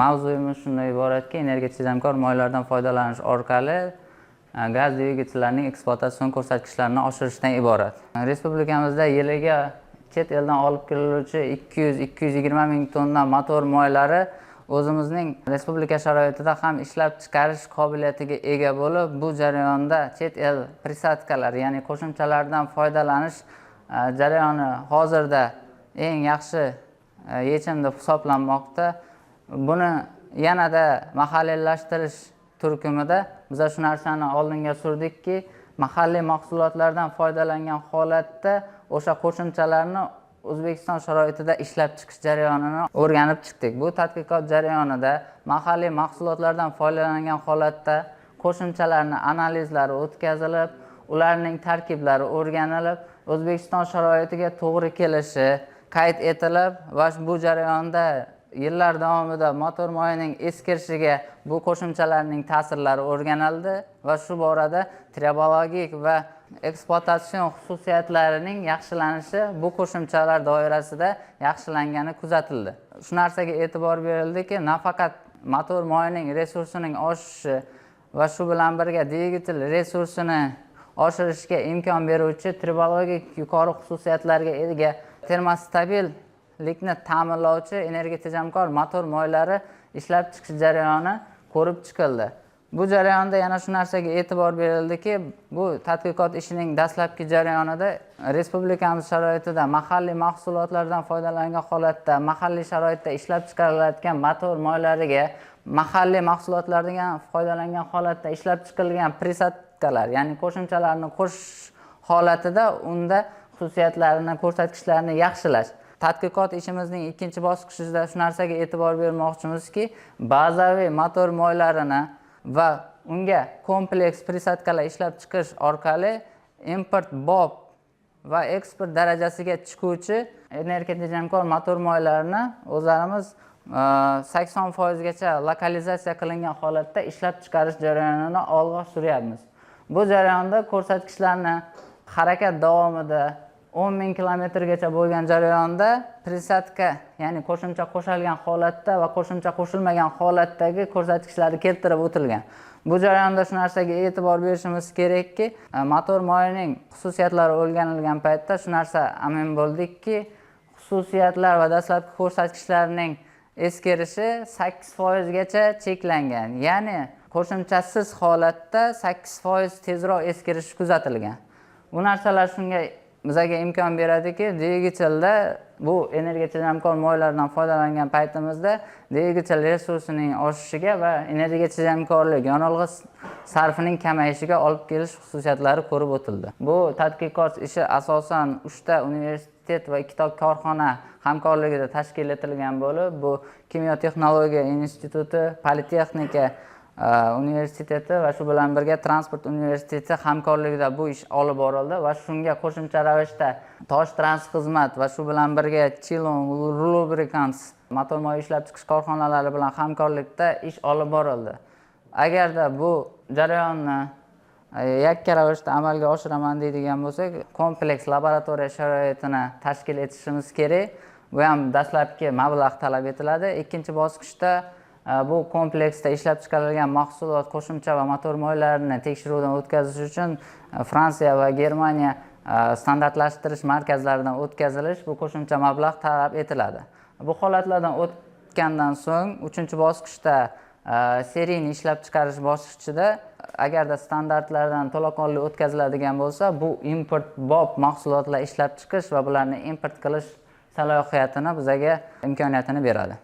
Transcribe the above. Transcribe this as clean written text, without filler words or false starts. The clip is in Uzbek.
Mavzuyimiz shundan iboratki, energiya tejamkor moylardan foydalanish orqali gaz dvigatellarining ekspluatatsion ko'rsatkichlarini oshirishdan iborat. Respublikamizda yiliga chet eldan olib kelinuvchi 200-220 ming tonna motor moylari o'zimizning respublika sharoitida ham ishlab chiqarish qobiliyatiga ega bo'lib, bu jarayonda chet el prisadkalar, ya'ni qo'shimchalardan foydalanish jarayoni hozirda eng yaxshi yechim deb hisoblanmoqda. Buni yanada mahalliylashtirish turkumida biz shu narsani oldinga surdikki, mahalliy mahsulotlardan foydalangan holatda o'sha qo'shimchalarni O'zbekiston sharoitida ishlab chiqish jarayonini o'rganib chiqdik. Bu tadqiqot jarayonida mahalliy mahsulotlardan foydalangan holatda qo'shimchalarning analizlari o'tkazilib, ularning tarkiblari o'rganilib, O'zbekiston sharoitiga to'g'ri kelishi qayd etilib va bu jarayonda yillar davomida motor moyining eskirishiga bu qo'shimchalarning ta'sirlari o'rganildi va shu borada tribologik va ekspluatatsion xususiyatlarining yaxshilanishi bu qo'shimchalar doirasida yaxshilangani kuzatildi. Shu narsaga e'tibor berildiki, nafaqat motor moyining resursining oshishi va shu bilan birga dvigatel resursini oshirishga imkon beruvchi tribologik yuqori xususiyatlarga ega termostabillikni ta'minlovchi energiya tejamkor motor moylari ishlab chiqish jarayoni ko'rib chiqildi. Bu jarayonda yana shu narsaga e'tibor berildiki, bu tadqiqot ishining dastlabki jarayonida respublikamiz sharoitida mahalliy mahsulotlardan foydalangan holatda, mahalliy sharoitda ishlab chiqarilayotgan motor moylariga mahalliy mahsulotlardan foydalangan holatda ishlab chiqarilgan prisadkalar, ya'ni qo'shimchalarni qo'shish holatida unda xususiyatlarini, ko'rsatkichlarini yaxshilash. Tadqiqot ishimizning ikkinchi bosqichida shu narsaga e'tibor bermoqchimizki, bazaviy motor moylarini va unga kompleks prisadkalar ishlab chiqish orqali import BOP va eksport darajasiga chiquvchi energiya tejamkor motor moylarini o'zlarimiz 80% gacha lokalizatsiya qilingan holatda ishlab chiqarish jarayonini olg'a suryapmiz. Bu jarayonda ko'rsatkichlarni harakat davomida 10 ming kilometrgacha bo'lgan jarayonda prisadka, ya'ni qo'shimcha qo'shilgan holatda va qo'shimcha qo'shilmagan holatdagi ko'rsatkichlar keltirib o'tilgan. Bu jarayonda shu narsaga e'tibor berishimiz kerakki, motor moyining xususiyatlari o'rganilgan paytda shu narsa amin bo'ldikki, xususiyatlar va dastlabki ko'rsatkichlarning eskirishi 8% gacha cheklangan. Ya'ni qo'shimchasiz holatda 8% tezroq eskirish kuzatilgan. Bu narsalar shunga bizga imkon beradiki, dvigatelda bu energiya tejamkor moylardan foydalangan paytimizda dvigatel resursining oshishiga va energiya tejamkorlik, yonilg'i sarfining kamayishiga olib kelish xususiyatlari ko'rib o'tildi. Bu tadqiqot ishi asosan 3 ta universitet va 2 ta korxona hamkorligida tashkil etilgan bo'lib, bu Kimyo texnologiya instituti, Politexnika universiteti va shu bilan birga Transport universiteti hamkorligida bu ish olib borildi va shunga qo'shimcha ravishda Tosh Transxizmat va shu bilan birga Chilon Lubricants motor moy ishlab chiqish korxonalari bilan hamkorlikda ish olib borildi. Agarda bu jarayonni yakka ravishda amalga oshiraman deydigan bo'lsak, kompleks laboratoriya sharoitini tashkil etishimiz kerak. Bu ham dastlabki mablag' talab etiladi. Ikkinchi bosqichda bu kompleksda ishlab chiqarilgan mahsulot, qo'shimcha va motor moylarini tekshiruvdan o'tkazish uchun Fransiya va Germaniya standartlashtirish markazlaridan o'tkazilish bu qo'shimcha mablag' talab etiladi. Bu holatlardan o'tgandan so'ng 3-bosqichda seriyni ishlab chiqarish bosqichida agarda standartlardan to'laqonli o'tkaziladigan bo'lsa, bu import BOP mahsulotlar ishlab chiqish va bularni import qilish salohiyatini bizga imkoniyatini beradi.